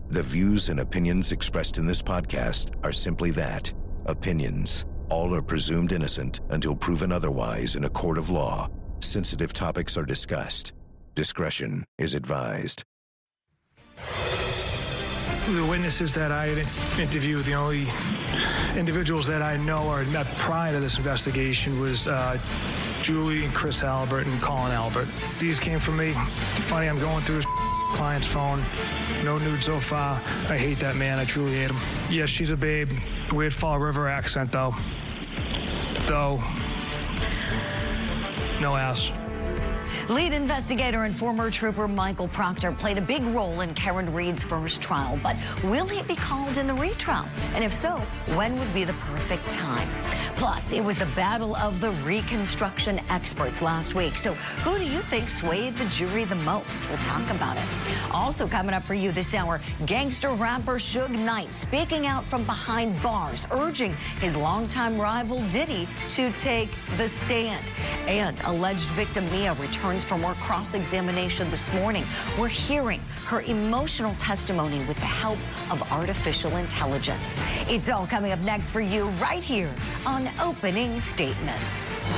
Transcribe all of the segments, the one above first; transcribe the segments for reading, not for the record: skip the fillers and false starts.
The views and opinions expressed in this podcast are simply that, opinions. All are presumed innocent until proven otherwise in a court of law. Sensitive topics are discussed. Discretion is advised. The witnesses that I interviewed, the only individuals that I know or met prior to this investigation was Julie and Chris Albert and Colin Albert. These came from me. Funny, I'm going through his client's phone. No nude so far. I hate that man. I truly hate him. Yes, she's a babe. Weird Fall River accent, though. No ass. Lead investigator and former Trooper Michael Proctor played a big role in Karen Reed's first trial, but will he be called in the retrial? And if so, when would be the perfect time? Plus, it was the battle of the reconstruction experts last week. So who do you think swayed the jury the most? We'll talk about it. Also coming up for you this hour, gangster rapper Suge Knight speaking out from behind bars, urging his longtime rival Diddy to take the stand. And alleged victim Mia returns for more cross-examination this morning. We're hearing her emotional testimony with the help of artificial intelligence. It's all coming up next for you right here on Opening Statements.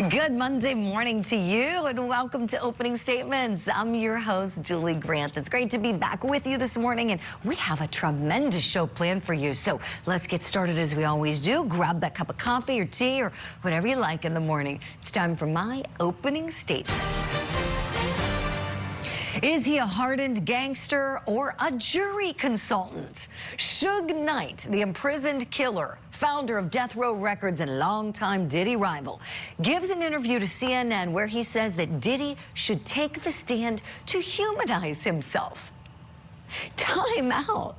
Good Monday morning to you, and welcome to Opening Statements. I'm your host, Julie Grant. It's great to be back with you this morning, and we have a tremendous show planned for you. So let's get started as we always do. Grab that cup of coffee or tea or whatever you like in the morning. It's time for my opening statement. Is he a hardened gangster or a jury consultant? Suge Knight, the imprisoned killer, founder of Death Row Records and longtime Diddy rival, gives an interview to CNN where he says that Diddy should take the stand to humanize himself. Time out.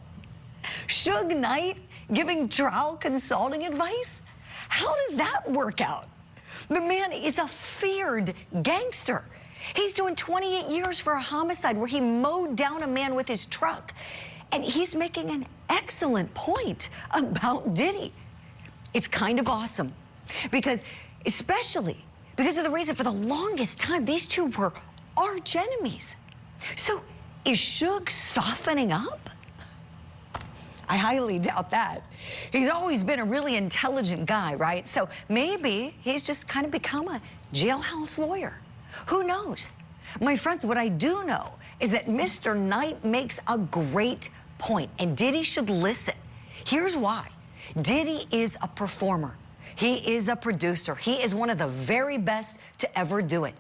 Suge Knight giving trial consulting advice? How does that work out? The man is a feared gangster. He's doing 28 years for a homicide where he mowed down a man with his truck. And he's making an excellent point about Diddy. It's kind of awesome because, especially because of the reason for the longest time, these two were arch enemies. So is Suge softening up? I highly doubt that. He's always been a really intelligent guy, right? So maybe he's just kind of become a jailhouse lawyer. Who knows? My friends, what I do know is that Mr. Knight makes a great point, and Diddy should listen. Here's why. Diddy is a performer. He is a producer. He is one of the very best to ever do it.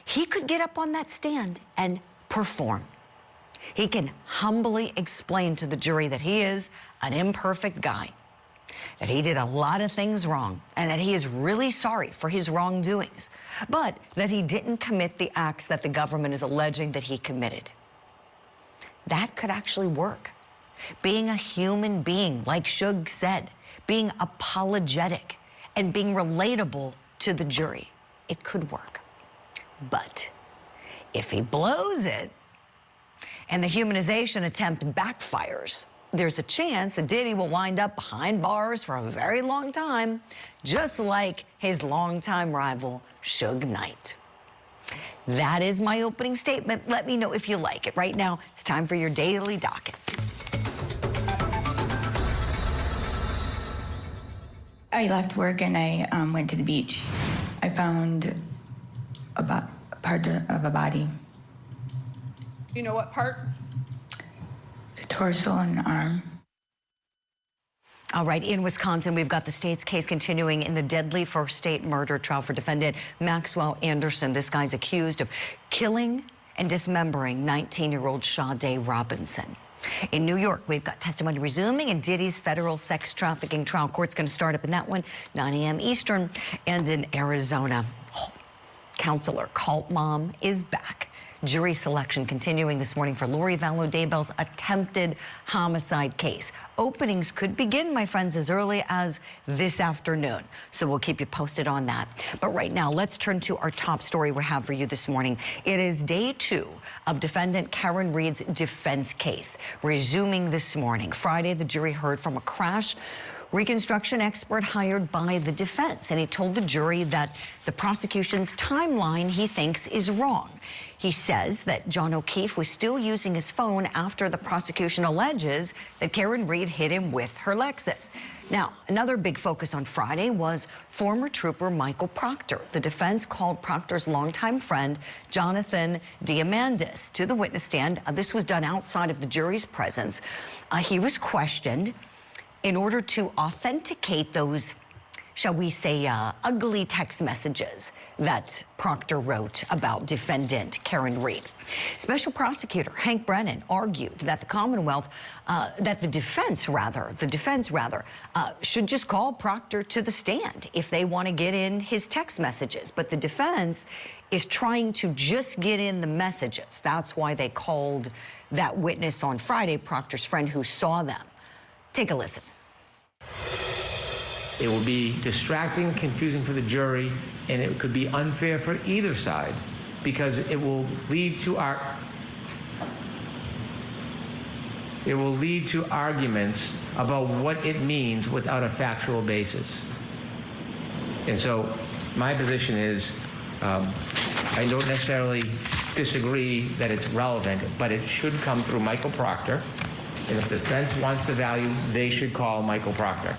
He could get up on that stand and perform. He can humbly explain to the jury that he is an imperfect guy, that he did a lot of things wrong, and that he is really sorry for his wrongdoings, but that he didn't commit the acts that the government is alleging that he committed. That could actually work. Being a human being, like Suge said, being apologetic and being relatable to the jury, it could work. But if he blows it and the humanization attempt backfires, there's a chance that Diddy will wind up behind bars for a very long time, just like his longtime rival, Suge Knight. That is my opening statement. Let me know if you like it. Right now, it's time for your daily docket. I left work and I went to the beach. I found a part of a body. You know what part? The torso and arm. All right, in Wisconsin, we've got the state's case continuing in the deadly first state murder trial for defendant Maxwell Anderson. This guy's accused of killing and dismembering 19-year-old Sade Robinson. In New York, we've got testimony resuming in Diddy's federal sex trafficking trial. Court's going to start up in that one, 9 a.m. Eastern. And in Arizona, counselor cult mom is back. Jury selection continuing this morning for Lori Vallow Daybell's attempted homicide case. Openings could begin, my friends, as early as this afternoon. So we'll keep you posted on that. But right now, let's turn to our top story we have for you this morning. It is day 2 of defendant Karen Reed's defense case, resuming this morning. Friday, the jury heard from a crash reconstruction expert hired by the defense, and he told the jury that the prosecution's timeline he thinks is wrong. He says that John O'Keefe was still using his phone after the prosecution alleges that Karen Reed hit him with her Lexus. Now, another big focus on Friday was former Trooper Michael Proctor. The defense called Proctor's longtime friend, Jonathan Diamandis, to the witness stand. This was done outside of the jury's presence. He was questioned in order to authenticate those, shall we say, ugly text messages that Proctor wrote about defendant Karen Reed. Special prosecutor Hank Brennan argued that the Commonwealth, that the defense rather, should just call Proctor to the stand if they want to get in his text messages. But the defense is trying to just get in the messages. That's why they called that witness on Friday, Proctor's friend who saw them. Take a listen. It will be distracting, confusing for the jury, and it could be unfair for either side because it will lead to arguments about what it means without a factual basis. And so my position is I don't necessarily disagree that it's relevant, but it should come through Michael Proctor. And if the defense wants the value, they should call Michael Proctor.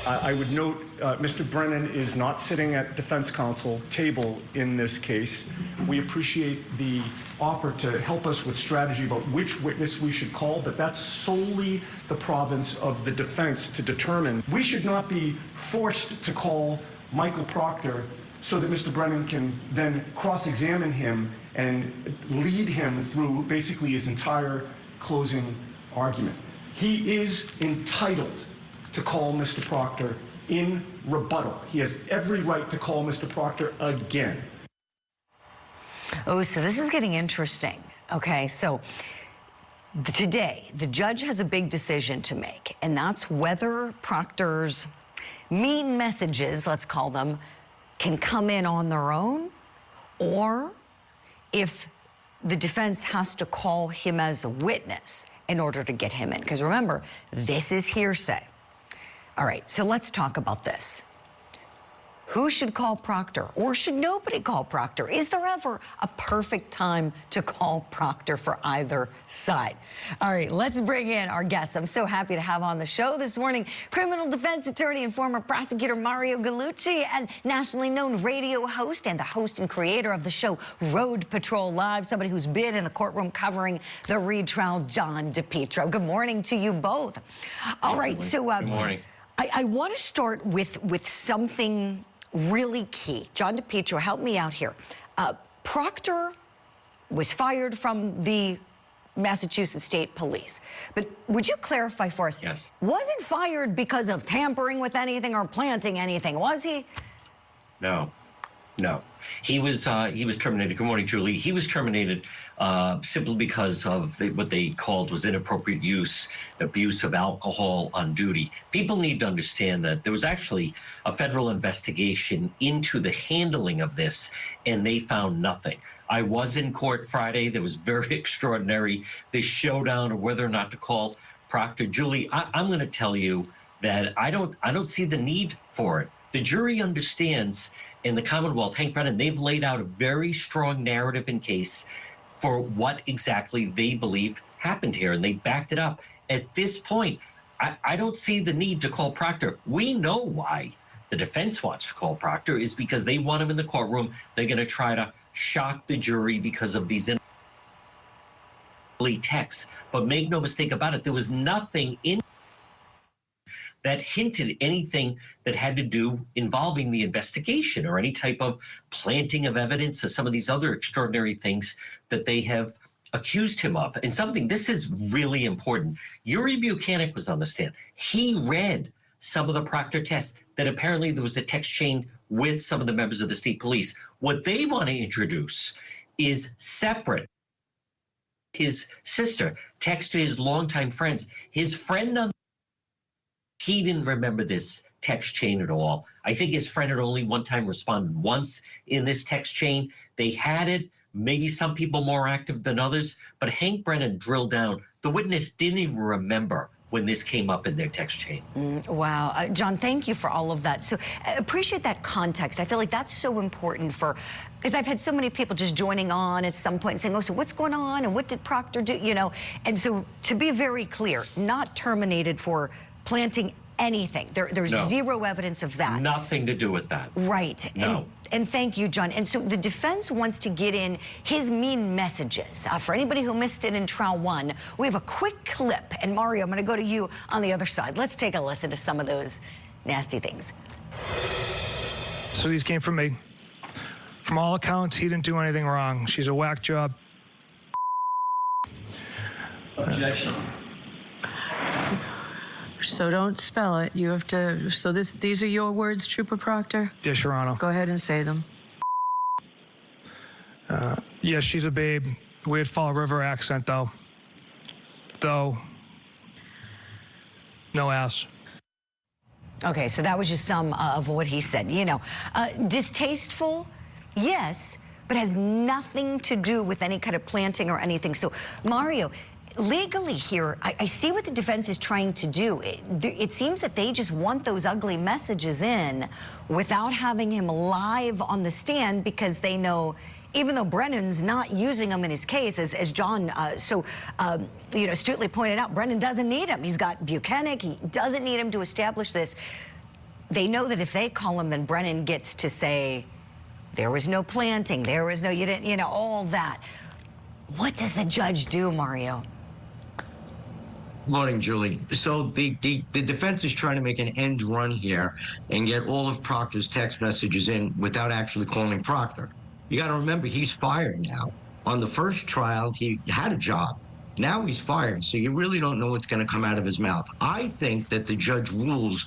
I would note Mr. Brennan is not sitting at defense counsel table in this case. We appreciate the offer to help us with strategy about which witness we should call, but that's solely the province of the defense to determine. We should not be forced to call Michael Proctor so that Mr. Brennan can then cross-examine him and lead him through basically his entire closing argument. He is entitled to call Mr. Proctor in rebuttal. He has every right to call Mr. Proctor again. Oh, so this is getting interesting. Okay, so today, the judge has a big decision to make, and that's whether Proctor's mean messages, let's call them, can come in on their own, or if the defense has to call him as a witness in order to get him in. Because remember, this is hearsay. All right, so let's talk about this. Who should call Proctor, or should nobody call Proctor? Is there ever a perfect time to call Proctor for either side? All right, let's bring in our guests. I'm so happy to have on the show this morning criminal defense attorney and former prosecutor Mario Gallucci, and nationally known radio host and the host and creator of the show Road Patrol Live, somebody who's been in the courtroom covering the retrial, John DePietro. Good morning to you both. All right, so good morning. I want to start with something really key. John DePietro, help me out here. Proctor was fired from the Massachusetts State Police. But would you clarify for us? Yes. Wasn't fired because of tampering with anything or planting anything, was he? No. He was terminated. Good morning, Julie. He was terminated simply because of what they called was inappropriate use, abuse of alcohol on duty. People need to understand that there was actually a federal investigation into the handling of this, and they found nothing. I was in court Friday. There was very extraordinary, this showdown of whether or not to call Proctor. Julie, I'm going to tell you that I don't see the need for it. The jury understands. In the Commonwealth, Hank Brennan, they've laid out a very strong narrative and case for what exactly they believe happened here, and they backed it up. At this point, I don't see the need to call Proctor. We know why the defense wants to call Proctor is because they want him in the courtroom. They're going to try to shock the jury because of these texts. But make no mistake about it, there was nothing in that hinted anything that had to do involving the investigation or any type of planting of evidence or some of these other extraordinary things that they have accused him of. And this is really important. Yuri Buchanan was on the stand. He read some of the Proctor tests that apparently there was a text chain with some of the members of the state police. What they want to introduce is separate. His sister texted to his longtime friends. His friend he didn't remember this text chain at all. I think his friend had only one time responded once in this text chain. They had it, maybe some people more active than others, but Hank Brennan drilled down. The witness didn't even remember when this came up in their text chain. Wow. John, thank you for all of that. So I appreciate that context. I feel like that's so important because I've had so many people just joining on at some point and saying, oh, so what's going on and what did Proctor do, you know? And so to be very clear, not terminated for planting anything. There's zero evidence of that. Nothing to do with that. Right. No. And thank you, John. And so the defense wants to get in his mean messages. For anybody who missed it in trial 1, we have a quick clip. And Mario, I'm going to go to you on the other side. Let's take a listen to some of those nasty things. So these came from me. From all accounts, he didn't do anything wrong. She's a whack job. Objection. So don't spell it. You have to. So these are your words, Trooper Proctor? Yes, Your Honor. Go ahead and say them. Yes, she's a babe. Weird Fall River accent, though. No ass. Okay, so that was just some of what he said. You know, distasteful, yes, but has nothing to do with any kind of planting or anything. So, Mario, legally here, I see what the defense is trying to do. It seems that they just want those ugly messages in without having him live on the stand because they know, even though Brennan's not using them in his case, as John you know, astutely pointed out, Brennan doesn't need him. He's got Buchanan. He doesn't need him to establish this. They know that if they call him, then Brennan gets to say, there was no planting, there was no, you didn't, you know, all that. What does the judge do, Mario? Morning, Julie. So the defense is trying to make an end run here and get all of Proctor's text messages in without actually calling Proctor. You got to remember, he's fired now. On the first trial, he had a job. Now he's fired, so you really don't know what's going to come out of his mouth. I think that the judge rules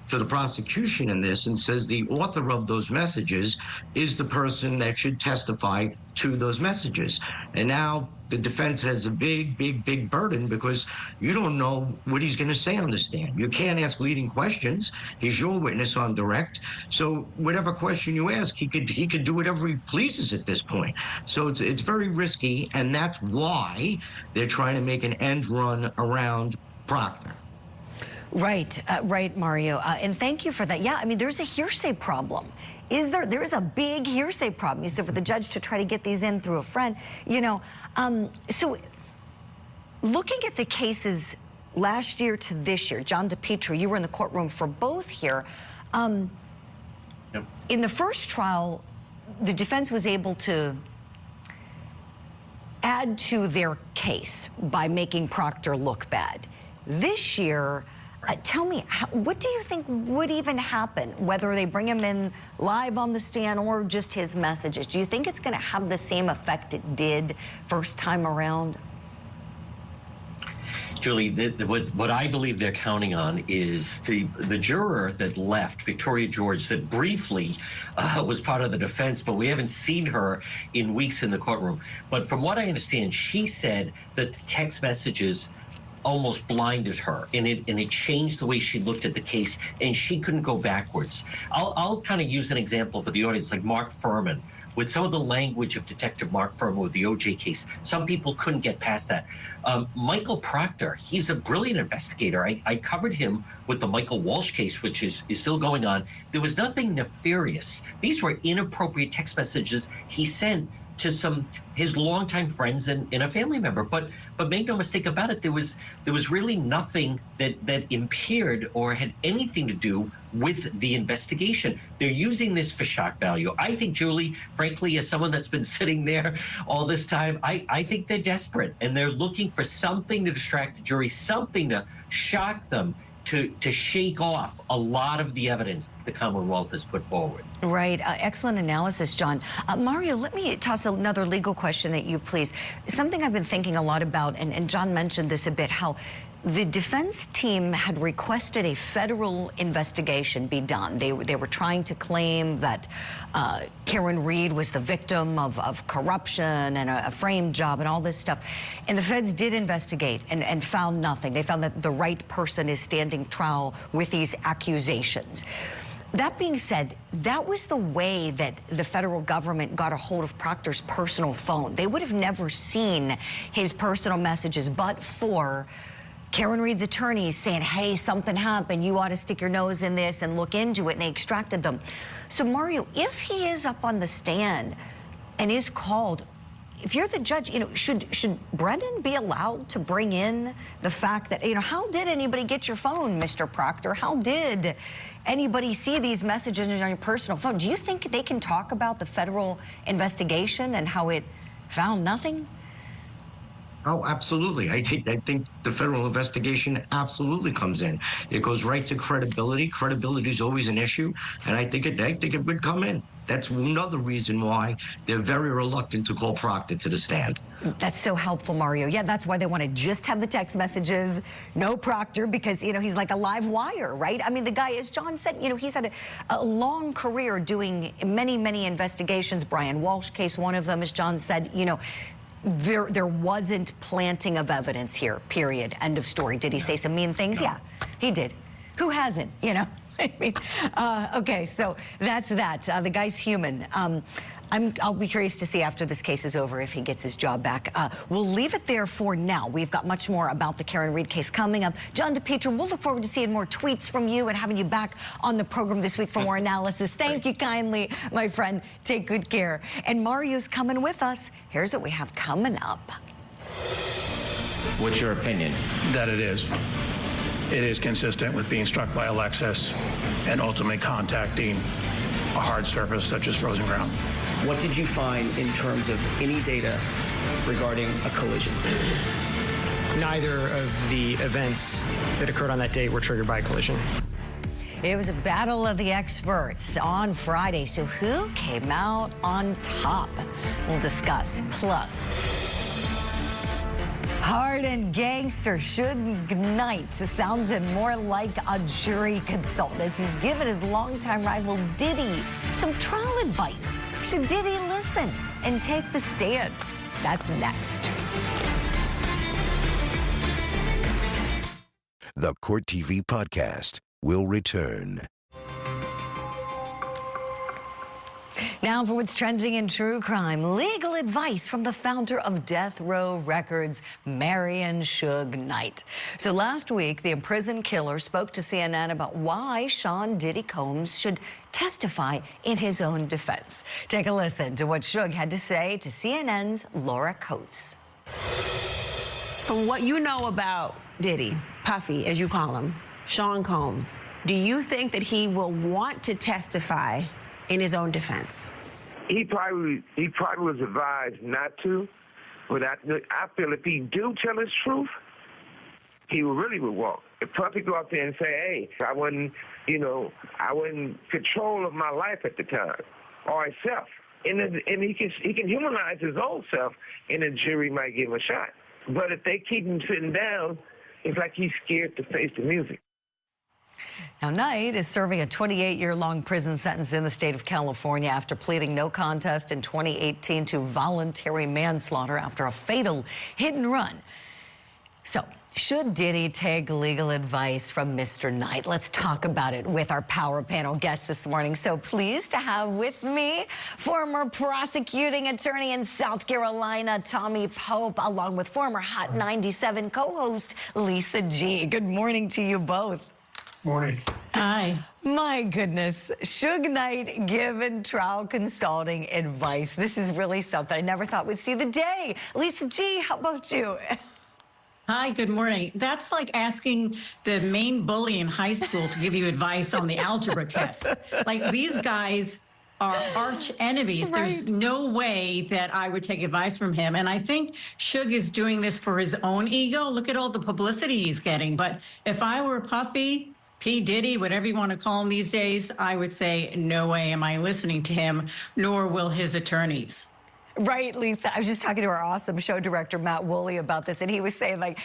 for the prosecution in this and says the author of those messages is the person that should testify to those messages. And now the defense has a big burden because you don't know what he's going to say on the stand. You can't ask leading questions. He's your witness on direct. So whatever question you ask, he could do whatever he pleases at this point. So it's very risky, and that's why they're trying to make an end run around Proctor. Right, right, Mario. And thank you for that. Yeah, I mean, there's a hearsay problem. There's a big hearsay problem, you said, for the judge to try to get these in through a friend. You know, so looking at the cases last year to this year, John DePietro, you were in the courtroom for both here. Yep. In the first trial, the defense was able to add to their case by making Proctor look bad. This year, tell me, what do you think would even happen, whether they bring him in live on the stand or just his messages? Do you think it's going to have the same effect it did first time around? Julie, what I believe they're counting on is the juror that left, Victoria George, that briefly was part of the defense, but we haven't seen her in weeks in the courtroom. But from what I understand, she said that the text messages almost blinded her, and it changed the way she looked at the case, and she couldn't go backwards. I'll kind of use an example for the audience, like Mark Furman. With some of the language of Detective Mark Furman with the OJ case, some people couldn't get past that. Michael Proctor, he's a brilliant investigator. I covered him with the Michael Walsh case, which is still going on. There was nothing nefarious. These were inappropriate text messages he sent to his longtime friends and a family member. But make no mistake about it, there was really nothing that impaired or had anything to do with the investigation. They're using this for shock value. I think, Julie, frankly, as someone that's been sitting there all this time, I think they're desperate, and they're looking for something to distract the jury, something to shock them, to shake off a lot of the evidence the Commonwealth has put forward. Right. Excellent analysis, John. Mario, let me toss another legal question at you, please. Something I've been thinking a lot about, and John mentioned this a bit, how the defense team had requested a federal investigation be done. They were trying to claim that Karen Reed was the victim of corruption and a frame job and all this stuff. And the feds did investigate and found nothing. They found that the right person is standing trial with these accusations. That being said, that was the way that the federal government got a hold of Proctor's personal phone. They would have never seen his personal messages but for Karen Reed's attorneys saying, hey, something happened. You ought to stick your nose in this and look into it, and they extracted them. So, Mario, if he is up on the stand and is called, if you're the judge, should Brennan be allowed to bring in the fact that, how did anybody get your phone, Mr. Proctor? How did anybody see these messages on your personal phone? Do you think they can talk about the federal investigation and how it found nothing? Oh, absolutely. I think the federal investigation absolutely comes in. It goes right to credibility. Credibility is always an issue, and I think it would come in. That's another reason why they're very reluctant to call Proctor to the stand. That's so helpful, Mario. Yeah, that's why they want to just have the text messages, no Proctor, because, he's like a live wire, right? I mean, the guy, as John said, he's had a long career doing many, many investigations. Brian Walsh case, one of them, as John said, there wasn't planting of evidence here, period. End of story. Did he say some mean things? Yeah, he did. Who hasn't, I mean, okay, so that's that. The guy's human. I'll be curious to see after this case is over if he gets his job back. We'll leave it there for now. We've got much more about the Karen Reed case coming up. John DePietro, we'll look forward to seeing more tweets from you and having you back on the program this week for more analysis. Thank you kindly, my friend. Take good care. And Mario's coming with us. Here's what we have coming up. What's your opinion? That it is. It is consistent with being struck by a Lexus and ultimately contacting a hard surface such as frozen ground. What did you find in terms of any data regarding a collision? Neither of the events that occurred on that date were triggered by a collision. It was a battle of the experts on Friday. So who came out on top? We'll discuss. Plus, hardened gangster Suge Knight sounded more like a jury consultant as he's given his longtime rival Diddy some trial advice. Should Diddy listen and take the stand? That's next. The Court TV podcast will return. Now for what's trending in true crime. Legal advice from the founder of Death Row Records, Marion Suge Knight. So last week, the imprisoned killer spoke to CNN about why Sean Diddy Combs should testify in his own defense. Take a listen to what Suge had to say to CNN's Laura Coates. From what you know about Diddy, Puffy, as you call him, Sean Combs, do you think that he will want to testify in his own defense? He probably was advised not to, but I feel if he do tell his truth, he really would walk. If Puffy go out there and say, hey, I wasn't in control of my life at the time, or himself, and he can humanize his own self, and the jury might give him a shot. But if they keep him sitting down, it's like he's scared to face the music. Now, Knight is serving a 28-year-long prison sentence in the state of California after pleading no contest in 2018 to voluntary manslaughter after a fatal hit and run. So, should Diddy take legal advice from Mr. Knight? Let's talk about it with our Power Panel guest this morning. So pleased to have with me former prosecuting attorney in South Carolina, Tommy Pope, along with former Hot 97 co-host Lisa G. Good morning to you both. Morning. Hi. My goodness, Suge Knight giving trial consulting advice. This is really something I never thought we'd see the day. Lisa G, how about you? Hi, good morning. That's like asking the main bully in high school to give you advice on the algebra test. Like, these guys are arch enemies. Right. There's no way that I would take advice from him. And I think Suge is doing this for his own ego. Look at all the publicity he's getting. But if I were Puffy, P. Diddy, whatever you want to call him these days, I would say, no way am I listening to him, nor will his attorneys. Right, Lisa. I was just talking to our awesome show director, Matt Woolley, about this, and he was saying, like,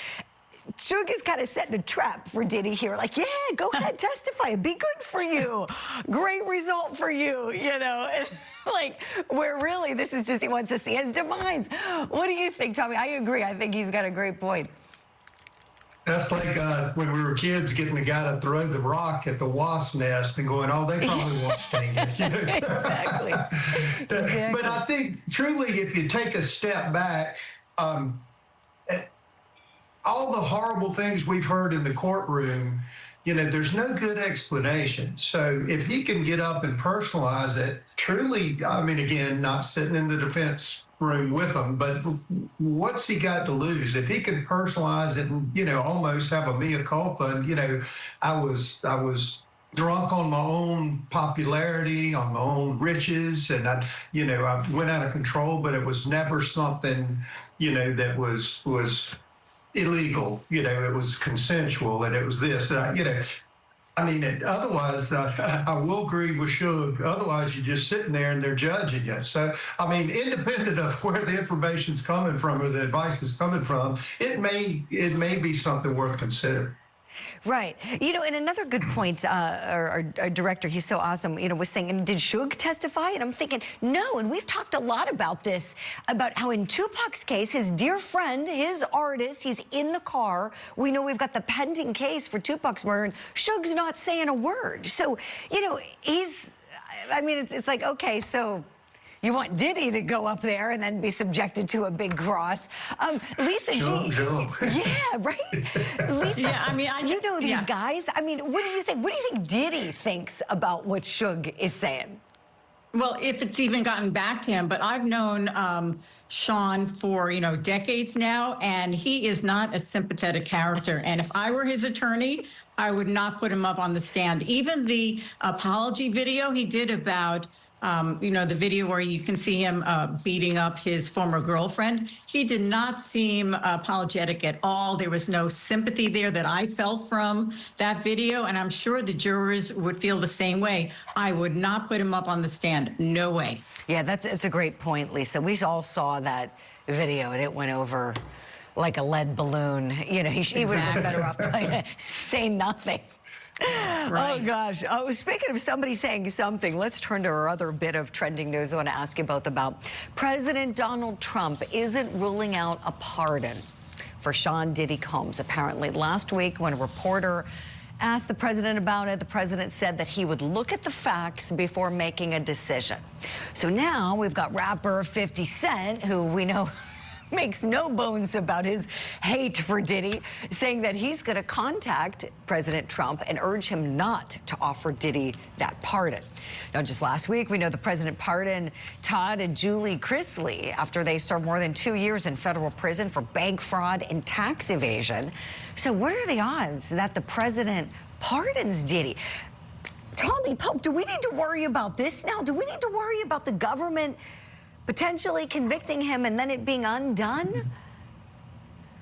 Suge is kind of setting a trap for Diddy here. Like, yeah, go ahead, testify. It'd be good for you. Great result for you, And, like, where really this is just he wants to see his demise. What do you think, Tommy? I agree. I think he's got a great point. That's like when we were kids getting the guy to throw the rock at the wasp nest and going, oh, they probably won't sting it. Exactly. But I think truly if you take a step back, all the horrible things we've heard in the courtroom, there's no good explanation. So if he can get up and personalize it, truly, I mean, again, not sitting in the defense room with them, but what's he got to lose? If he can personalize it and, almost have a mea culpa, and, I was drunk on my own popularity, on my own riches, and I went out of control, but it was never something, that was illegal. It was consensual, and it was this. Otherwise, I will agree with Suge. Otherwise, you're just sitting there and they're judging you. So, independent of where the information's coming from or the advice is coming from, it may be something worth considering. Right. And another good point, our director, he's so awesome, was saying, did Suge testify? And I'm thinking, no. And we've talked a lot about this, about how in Tupac's case, his dear friend, his artist, he's in the car. We know we've got the pending case for Tupac's murder, and Suge's not saying a word. So, it's like, okay, so you want Diddy to go up there and then be subjected to a big cross. Lisa G. Yeah, right? Lisa, yeah, these guys. What do you think? What do you think Diddy thinks about what Suge is saying? Well, if it's even gotten back to him, but I've known Sean for, decades now, and he is not a sympathetic character. And if I were his attorney, I would not put him up on the stand. Even the apology video he did about the video where you can see him beating up his former girlfriend, he did not seem apologetic at all. There was no sympathy there that I felt from that video, and I'm sure the jurors would feel the same way. I would not put him up on the stand. No way. Yeah, it's a great point, Lisa. We all saw that video, and it went over like a lead balloon. He would have been better off saying nothing. Right. Oh, gosh. Oh, speaking of somebody saying something, let's turn to our other bit of trending news I want to ask you both about. President Donald Trump isn't ruling out a pardon for Sean Diddy Combs. Apparently, last week when a reporter asked the president about it, the president said that he would look at the facts before making a decision. So now we've got rapper 50 Cent, who we know makes no bones about his hate for Diddy, saying that he's going to contact President Trump and urge him not to offer Diddy that pardon. Now, just last week, we know the president pardoned Todd and Julie Chrisley after they served more than 2 years in federal prison for bank fraud and tax evasion. So what are the odds that the president pardons Diddy? Tommy Pope, do we need to worry about this now? Do we need to worry about the government potentially convicting him and then it being undone?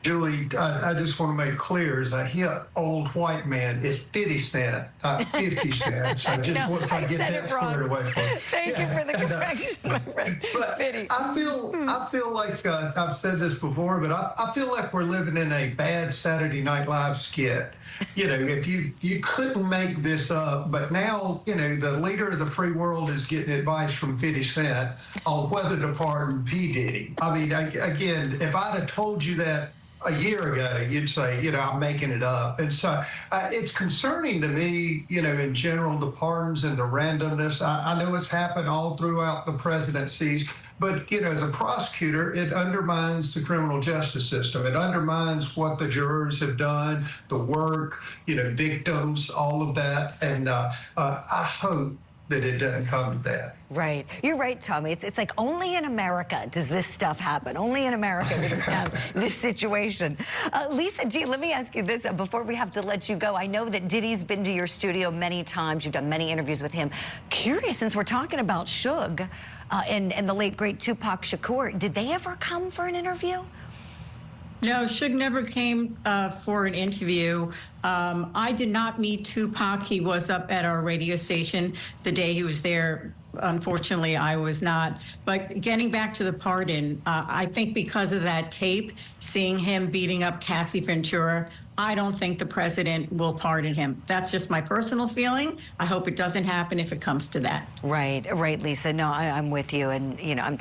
Julie, I just want to make clear, as a hip old white man, it's 50 Cent, 50 Cent. So just once I get that squared away from you. Thank you for the correction, my friend. But I feel like, I've said this before, but I feel like we're living in a bad Saturday Night Live skit. If you couldn't make this up, but now, the leader of the free world is getting advice from 50 Cent on whether to pardon P. Diddy. Again, if I'd have told you that a year ago, you'd say, I'm making it up. And so it's concerning to me, in general, the pardons and the randomness. I know it's happened all throughout the presidencies, but, as a prosecutor, it undermines the criminal justice system. It undermines what the jurors have done, the work, victims, all of that. And I hope that it doesn't come to that. Right. You're right, Tommy. It's like only in America does this stuff happen. Only in America do we have this situation. Lisa G., let me ask you this before we have to let you go. I know that Diddy's been to your studio many times. You've done many interviews with him. Curious, since we're talking about Suge and the late, great Tupac Shakur, did they ever come for an interview? No, Suge never came for an interview. I did not meet Tupac. He was up at our radio station the day he was there. Unfortunately, I was not. But getting back to the pardon, I think because of that tape, seeing him beating up Cassie Ventura, I don't think the president will pardon him. That's just my personal feeling. I hope it doesn't happen if it comes to that. Right, Lisa. No, I'm with you. And, I'm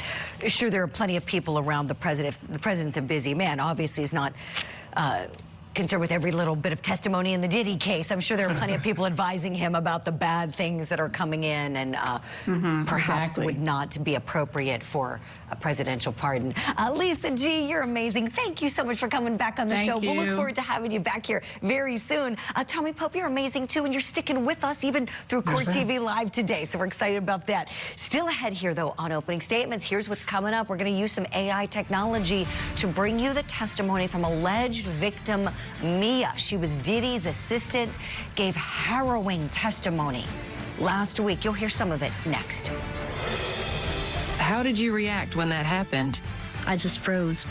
sure there are plenty of people around the president. If the president's a busy man, obviously he's not concerned with every little bit of testimony in the Diddy case. I'm sure there are plenty of people advising him about the bad things that are coming in and perhaps would not be appropriate for a presidential pardon. Lisa G, you're amazing. Thank you so much for coming back on the show. We'll look forward to having you back here very soon. Tommy Pope, you're amazing too, and you're sticking with us even through Court TV Live today, so we're excited about that. Still ahead here, though, on opening statements, here's what's coming up. We're going to use some AI technology to bring you the testimony from alleged victim Mia. She was Diddy's assistant, gave harrowing testimony last week. You'll hear some of it next. How did you react when that happened? I just froze.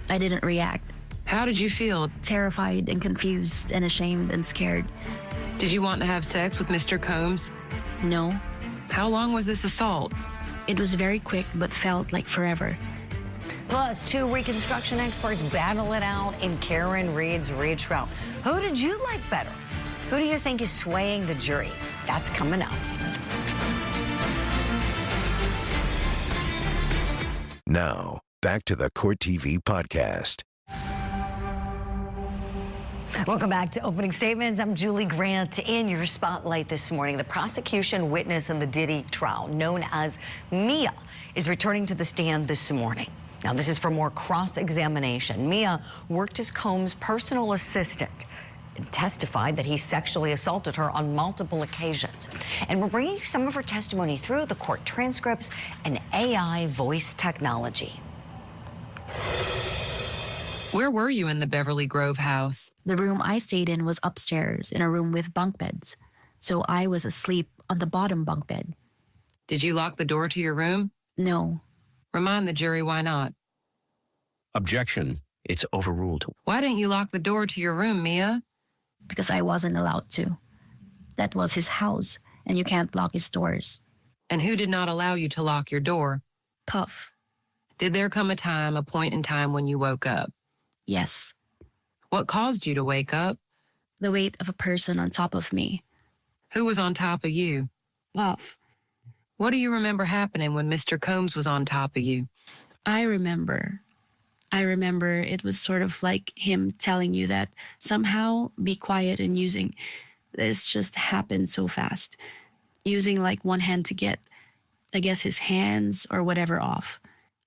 I didn't react. How did you feel? Terrified and confused and ashamed and scared. Did you want to have sex with Mr. Combs? No. How long was this assault? It was very quick, but felt like forever. Plus, 2 reconstruction experts battle it out in Karen Reed's retrial. Who did you like better? Who do you think is swaying the jury? That's coming up. Now, back to the Court TV podcast. Welcome back to Opening Statements. I'm Julie Grant. In your spotlight this morning, the prosecution witness in the Diddy trial, known as Mia, is returning to the stand this morning. Now, this is for more cross-examination. Mia worked as Combs' personal assistant and testified that he sexually assaulted her on multiple occasions. And we're bringing you some of her testimony through the court transcripts and AI voice technology. Where were you in the Beverly Grove house? The room I stayed in was upstairs in a room with bunk beds. So I was asleep on the bottom bunk bed. Did you lock the door to your room? No. Remind the jury why not. Objection. It's overruled. Why didn't you lock the door to your room, Mia? Because I wasn't allowed to. That was his house, and you can't lock his doors. And who did not allow you to lock your door? Puff. Did there come a point in time when you woke up? Yes. What caused you to wake up? The weight of a person on top of me. Who was on top of you? Puff. What do you remember happening when Mr. Combs was on top of you? I remember it was sort of like him telling you that somehow be quiet and using. This just happened so fast. Using like one hand to get, I guess, his hands or whatever off.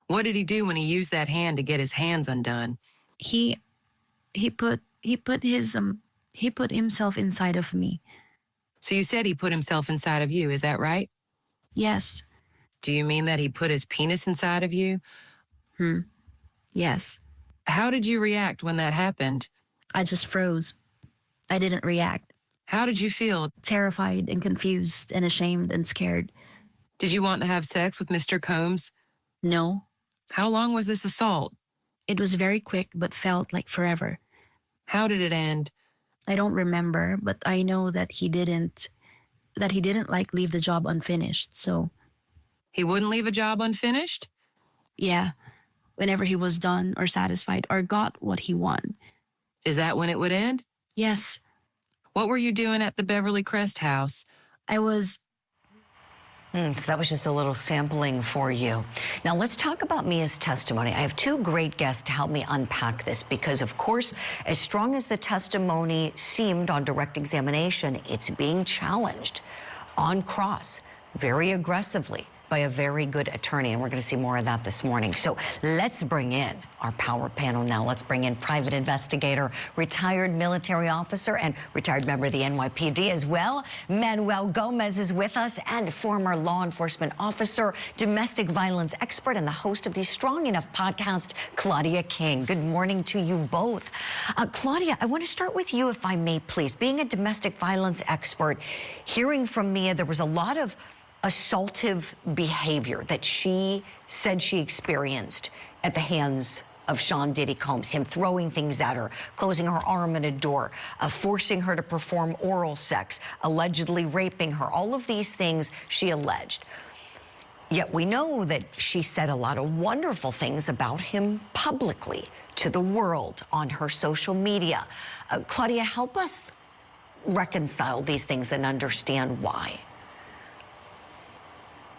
What did he do when he used that hand to get his hands undone? He put himself inside of me. So you said he put himself inside of you, is that right? Yes. Do you mean that he put his penis inside of you? Yes. How did you react when that happened? I just froze. I didn't react. How did you feel? Terrified and confused and ashamed and scared. Did you want to have sex with Mr. Combs? No. How long was this assault? It was very quick, but felt like forever. How did it end? I don't remember, but I know that he didn't like leave the job unfinished, so. He wouldn't leave a job unfinished? Yeah. Whenever he was done or satisfied or got what he wanted. Is that when it would end? Yes. What were you doing at the Beverly Crest house? I was... So that was just a little sampling for you. Now let's talk about Mia's testimony. I have 2 great guests to help me unpack this because, of course, as strong as the testimony seemed on direct examination, it's being challenged on cross very aggressively by a very good attorney, and we're going to see more of that this morning. So let's bring in our power panel now. Let's bring in private investigator, retired military officer, and retired member of the NYPD as well. Manuel Gomez is with us, and former law enforcement officer, domestic violence expert, and the host of the Strong Enough podcast, Claudia King. Good morning to you both. Claudia, I want to start with you, if I may, please. Being a domestic violence expert, hearing from Mia, there was a lot of assaultive behavior that she said she experienced at the hands of Sean Diddy Combs, him throwing things at her, closing her arm in a door, forcing her to perform oral sex, allegedly raping her, all of these things she alleged. Yet we know that she said a lot of wonderful things about him publicly to the world on her social media. Claudia, help us reconcile these things and understand why.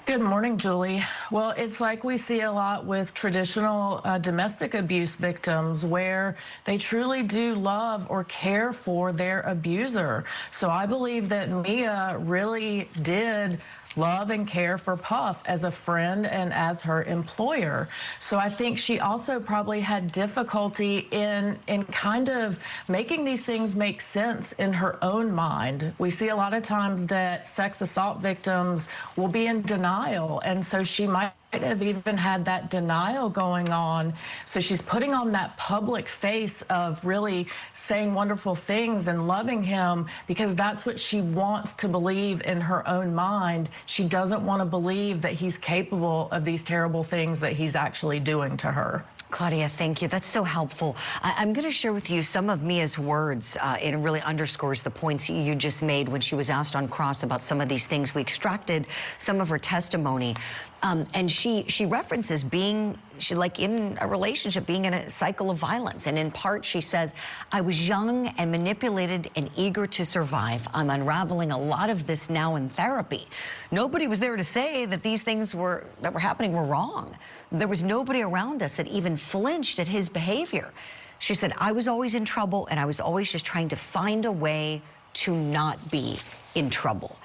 Good morning, Julie. Well, it's like we see a lot with traditional domestic abuse victims where they truly do love or care for their abuser. So I believe that Mia really did love and care for Puff as a friend and as her employer. So I think she also probably had difficulty in kind of making these things make sense in her own mind. We see a lot of times that sex assault victims will be in denial, and so she might have even had that denial going on. So she's putting on that public face of really saying wonderful things and loving him because that's what she wants to believe in her own mind. She doesn't want to believe that he's capable of these terrible things that he's actually doing to her. Claudia, thank you. That's so helpful. I'm going to share with you some of Mia's words. It really underscores the points you just made when she was asked on cross about some of these things. We extracted some of her testimony. And she references being, like in a relationship, being in a cycle of violence. And in part, she says, I was young and manipulated and eager to survive. I'm unraveling a lot of this now in therapy. Nobody was there to say that these things that were happening were wrong. There was nobody around us that even flinched at his behavior. She said, I was always in trouble and I was always just trying to find a way to not be in trouble.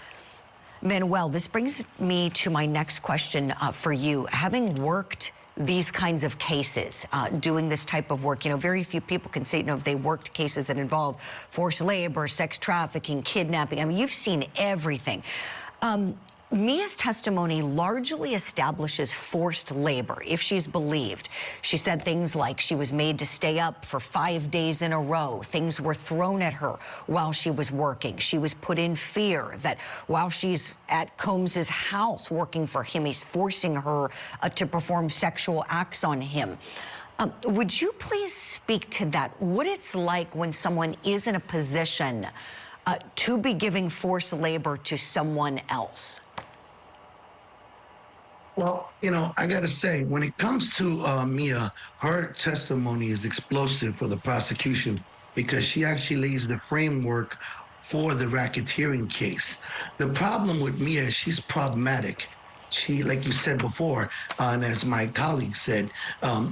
Manuel, this brings me to my next question for you. Having worked these kinds of cases, doing this type of work, very few people can say, if they worked cases that involve forced labor, sex trafficking, kidnapping. I mean, you've seen everything. Mia's testimony largely establishes forced labor, if she's believed. She said things like she was made to stay up for 5 days in a row. Things were thrown at her while she was working. She was put in fear that while she's at Combs's house working for him, he's forcing her to perform sexual acts on him. Would you please speak to that? What it's like when someone is in a position to be giving forced labor to someone else? Well, I got to say, when it comes to Mia, her testimony is explosive for the prosecution because she actually lays the framework for the racketeering case. The problem with Mia is she's problematic. She, like you said before, and as my colleague said,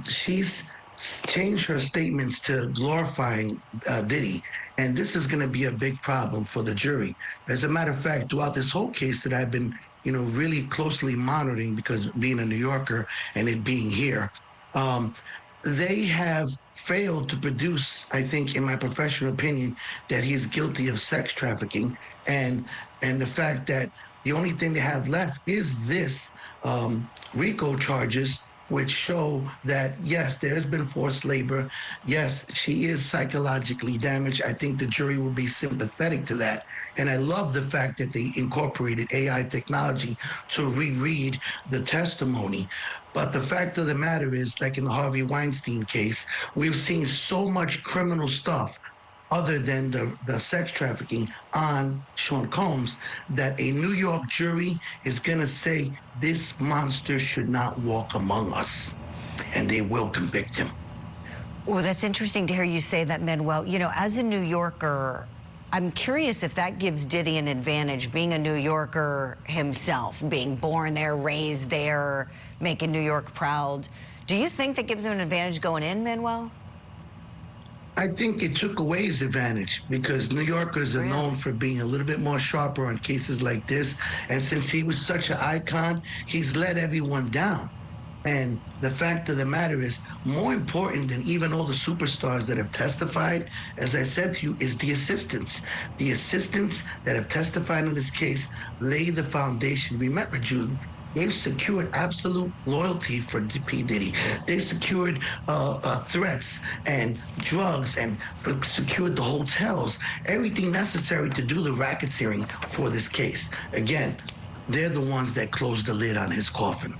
she's changed her statements to glorifying Diddy. And this is going to be a big problem for the jury. As a matter of fact, throughout this whole case that I've been, really closely monitoring because being a New Yorker and it being here, they have failed to produce, I think, in my professional opinion, that he's guilty of sex trafficking. And the fact that the only thing they have left is this RICO charges, which show that, yes, there has been forced labor. Yes, she is psychologically damaged. I think the jury will be sympathetic to that. And I love the fact that they incorporated AI technology to reread the testimony. But the fact of the matter is, like in the Harvey Weinstein case, we've seen so much criminal stuff other than the sex trafficking on Sean Combs, that a New York jury is gonna say this monster should not walk among us, and they will convict him. Well, that's interesting to hear you say that, Manuel. As a New Yorker, I'm curious if that gives Diddy an advantage, being a New Yorker himself, being born there, raised there, making New York proud. Do you think that gives him an advantage going in, Manuel? I think it took away his advantage because New Yorkers are known for being a little bit more sharper on cases like this. And since he was such an icon, he's let everyone down. And the fact of the matter is, more important than even all the superstars that have testified, as I said to you, is the assistants. The assistants that have testified in this case lay the foundation. Remember, Julie, they've secured absolute loyalty for P. Diddy. They secured threats and drugs and secured the hotels, everything necessary to do the racketeering for this case. Again, they're the ones that closed the lid on his coffin.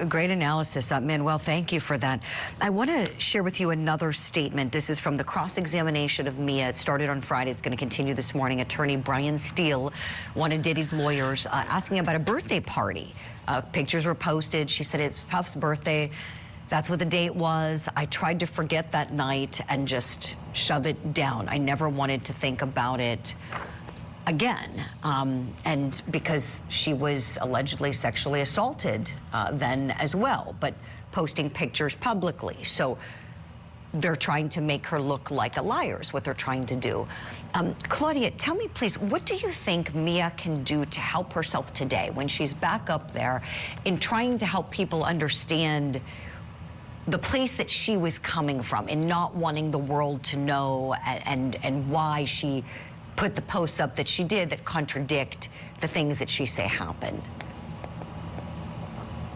Great analysis, Manuel. Thank you for that. I want to share with you another statement. This is from the cross-examination of Mia. It started on Friday. It's going to continue this morning. Attorney Brian Steele, one of Diddy's lawyers, asking about a birthday party. Pictures were posted. She said it's Puff's birthday. That's what the date was. I tried to forget that night and just shove it down. I never wanted to think about it. again, and because she was allegedly sexually assaulted then as well, but posting pictures publicly. So they're trying to make her look like a liar is what they're trying to do. Claudia, tell me, please, what do you think Mia can do to help herself today when she's back up there in trying to help people understand the place that she was coming from and not wanting the world to know, and why she put the posts up that she did that contradict the things that she say happened?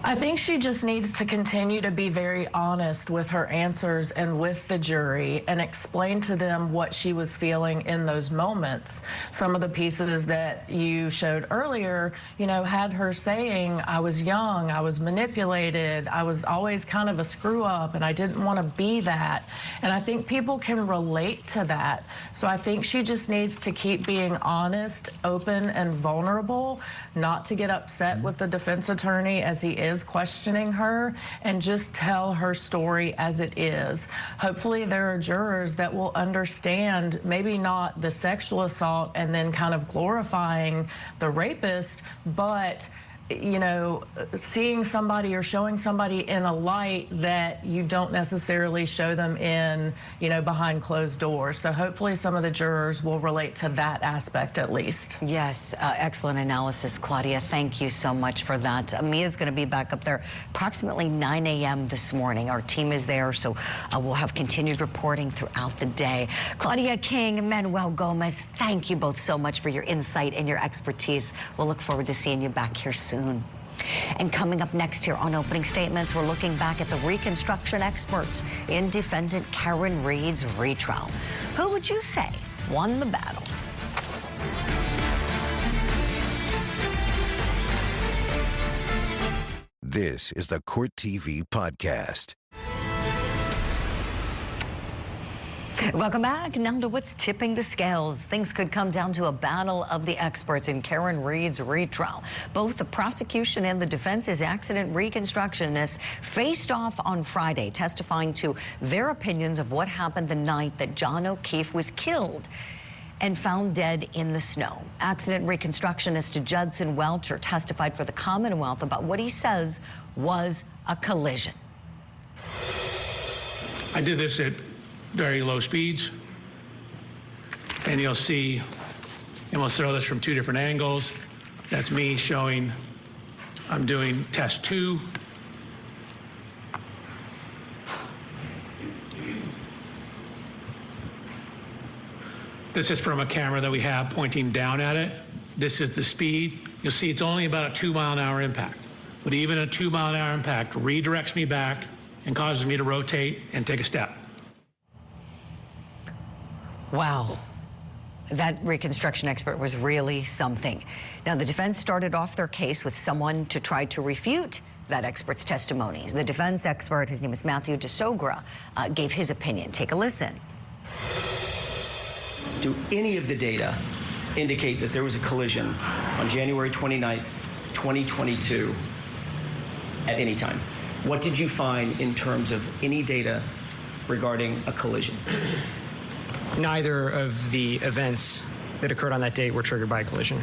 I think she just needs to continue to be very honest with her answers and with the jury and explain to them what she was feeling in those moments. Some of the pieces that you showed earlier, you know, had her saying, I was young, I was manipulated, I was always kind of a screw up and I didn't want to be that. And I think people can relate to that. So I think she just needs to keep being honest, open, and vulnerable, not to get upset with the defense attorney as he is questioning her, and just tell her story as it is. Hopefully there are jurors that will understand maybe not the sexual assault and then kind of glorifying the rapist, but you know, seeing somebody or showing somebody in a light that you don't necessarily show them in, you know, behind closed doors. So hopefully some of the jurors will relate to that aspect at least. Yes, excellent analysis, Claudia. Thank you so much for that. Mia's going to be back up there approximately 9 a.m. this morning. Our team is there, so we'll have continued reporting throughout the day. Claudia King, Manuel Gomez, thank you both so much for your insight and your expertise. We'll look forward to seeing you back here soon. And coming up next here on Opening Statements, we're looking back at the reconstruction experts in defendant Karen Reed's retrial. Who would you say won the battle? This is the Court TV Podcast. Welcome back. Now to what's tipping the scales. Things could come down to a battle of the experts in Karen Reed's retrial. Both the prosecution and the defense's accident reconstructionists faced off on Friday, testifying to their opinions of what happened the night that John O'Keefe was killed and found dead in the snow. Accident reconstructionist Judson Welcher testified for the Commonwealth about what he says was a collision. I did this at very low speeds, and you'll see, and we'll throw this from two different angles. That's me showing I'm doing test 2. This is from a camera that we have pointing down at it. This is the speed. You'll see it's only about a 2-mile-an-hour impact, but even a 2-mile-an-hour impact redirects me back and causes me to rotate and take a step. Wow. That reconstruction expert was really something. Now, the defense started off their case with someone to try to refute that expert's testimony. The defense expert, his name is Matthew DeSogra, gave his opinion. Take a listen. Do any of the data indicate that there was a collision on January 29th, 2022 at any time? What did you find in terms of any data regarding a collision? Neither of the events that occurred on that date were triggered by a collision.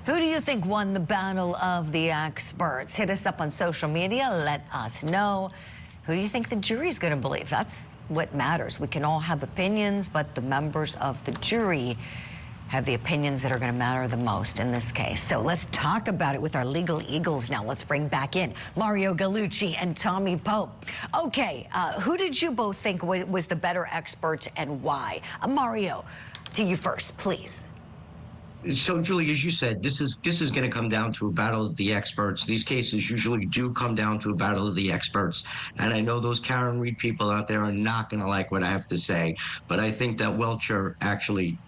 Who do you think won the battle of the experts? Hit us up on social media. Let us know. Who do you think the jury's going to believe? That's what matters. We can all have opinions, but the members of the jury have the opinions that are going to matter the most in this case. So let's talk about it with our legal eagles now. Let's bring back in Mario Gallucci and Tommy Pope. Okay, who did you both think was the better expert and why? Mario, to you first, please. So, Julie, as you said, this is going to come down to a battle of the experts. These cases usually do come down to a battle of the experts. And I know those Karen Reed people out there are not going to like what I have to say, but I think that Welcher actually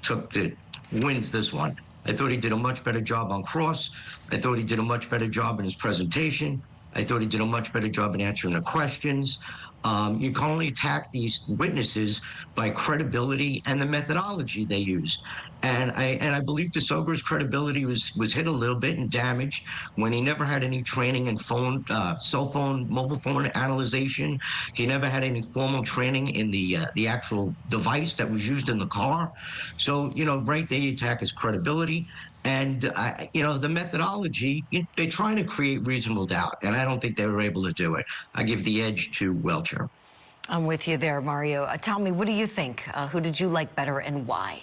wins this one. I thought he did a much better job on cross. I thought he did a much better job in his presentation. I thought he did a much better job in answering the questions. You can only attack these witnesses by credibility and the methodology they use. And I believe DeSober's credibility was hit a little bit and damaged when he never had any training in cell phone, mobile phone analyzation. He never had any formal training in the actual device that was used in the car. So, right there, you attack his credibility. And, the methodology, they're trying to create reasonable doubt, and I don't think they were able to do it. I give the edge to Welcher. I'm with you there, Mario. Tommy, what do you think? Who did you like better and why?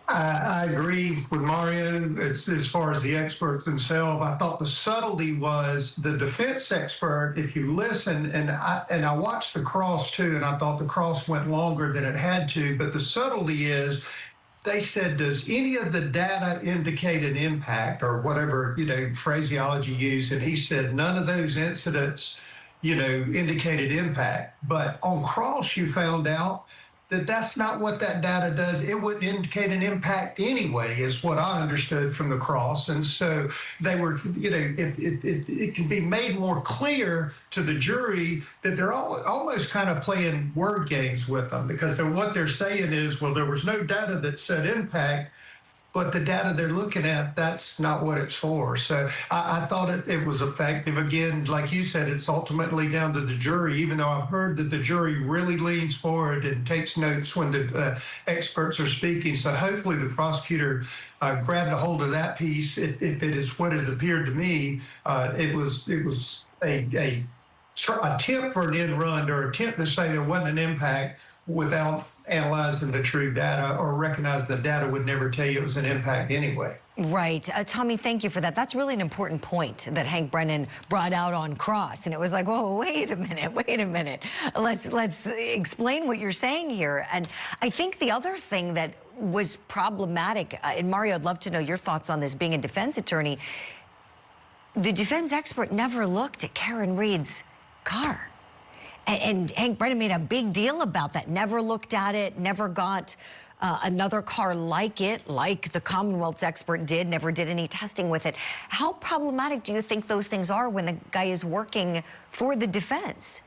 I agree with Mario as far as the experts themselves. I thought the subtlety was the defense expert, if you listen, and I watched the cross too, and I thought the cross went longer than it had to, but the subtlety is, they said, does any of the data indicate an impact or whatever, phraseology used? And he said, none of those incidents, indicated impact. But on cross, you found out that that's not what that data does. It wouldn't indicate an impact anyway, is what I understood from the cross. And so they were, if it can be made more clear to the jury that they're almost kind of playing word games with them, because what they're saying is, well, there was no data that said impact, but the data they're looking at, that's not what it's for. So I thought it was effective. Again, like you said, it's ultimately down to the jury, even though I've heard that the jury really leans forward and takes notes when the experts are speaking. So hopefully the prosecutor grabbed a hold of that piece. If it is what has appeared to me, it was a attempt for an end run, or attempt to say there wasn't an impact without analyzing the true data, or recognize the data would never tell you it was an impact anyway. Right. Tommy, thank you for that. That's really an important point that Hank Brennan brought out on cross. And it was like, whoa, wait a minute. Let's explain what you're saying here. And I think the other thing that was problematic, and Mario, I'd love to know your thoughts on this, being a defense attorney, the defense expert never looked at Karen Reed's car. And Hank Brennan made a big deal about that. Never looked at it, never got another car like it, like the Commonwealth's expert did, never did any testing with it. How problematic do you think those things are when the guy is working for the defense?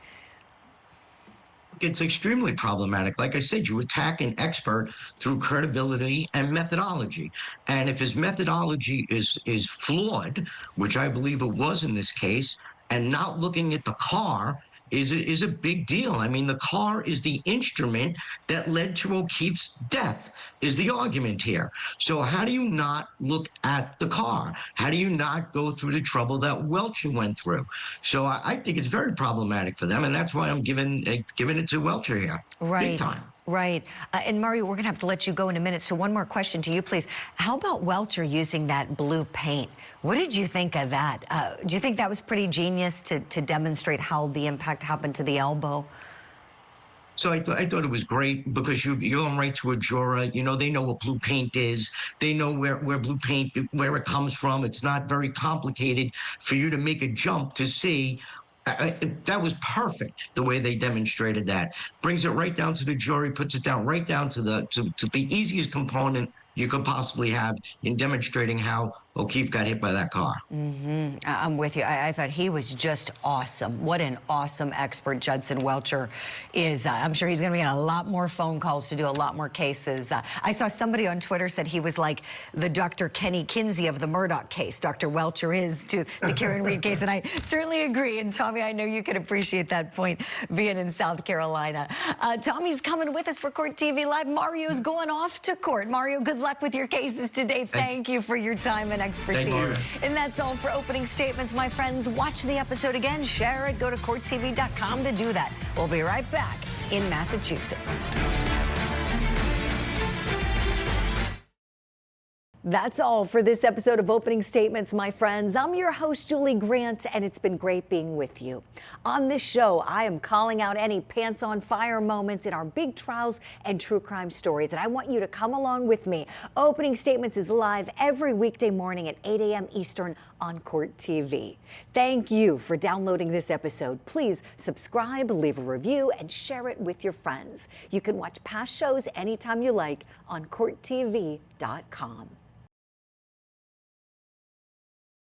It's extremely problematic. Like I said, you attack an expert through credibility and methodology. And if his methodology is flawed, which I believe it was in this case, and not looking at the car is a big deal. I mean, the car is the instrument that led to O'Keefe's death, is the argument here. So how do you not look at the car? How do you not go through the trouble that Welcher went through? So I think it's very problematic for them, and that's why I'm giving it to Welcher here. Right. Big time. Right. And Mario, we're going to have to let you go in a minute. So one more question to you, please. How about Welcher using that blue paint? What did you think of that? Do you think that was pretty genius to demonstrate how the impact happened to the elbow? So I thought it was great, because you're going right to a juror. They know what blue paint is. They know where blue paint, where it comes from. It's not very complicated for you to make a jump to see. That was perfect, the way they demonstrated that. Brings it right down to the jury, puts it down right down to the easiest component you could possibly have in demonstrating how O'Keefe got hit by that car. Mm-hmm. I'm with you. I thought he was just awesome. What an awesome expert Judson Welcher is. I'm sure he's going to be getting a lot more phone calls to do a lot more cases. I saw somebody on Twitter said he was like the Dr. Kenny Kinsey of the Murdoch case. Dr. Welcher is to the Karen Reed case, and I certainly agree. And Tommy, I know you can appreciate that point being in South Carolina. Tommy's coming with us for Court TV Live. Mario's going off to court. Mario, good luck with your cases today. Thank you for your time and expertise. And that's all for opening statements, my friends. Watch the episode again, share it, go to courttv.com to do that. We'll be right back in Massachusetts. That's all for this episode of Opening Statements, my friends. I'm your host, Julie Grant, and it's been great being with you. On this show, I am calling out any pants on fire moments in our big trials and true crime stories, and I want you to come along with me. Opening Statements is live every weekday morning at 8 a.m. Eastern on Court TV. Thank you for downloading this episode. Please subscribe, leave a review, and share it with your friends. You can watch past shows anytime you like on courttv.com.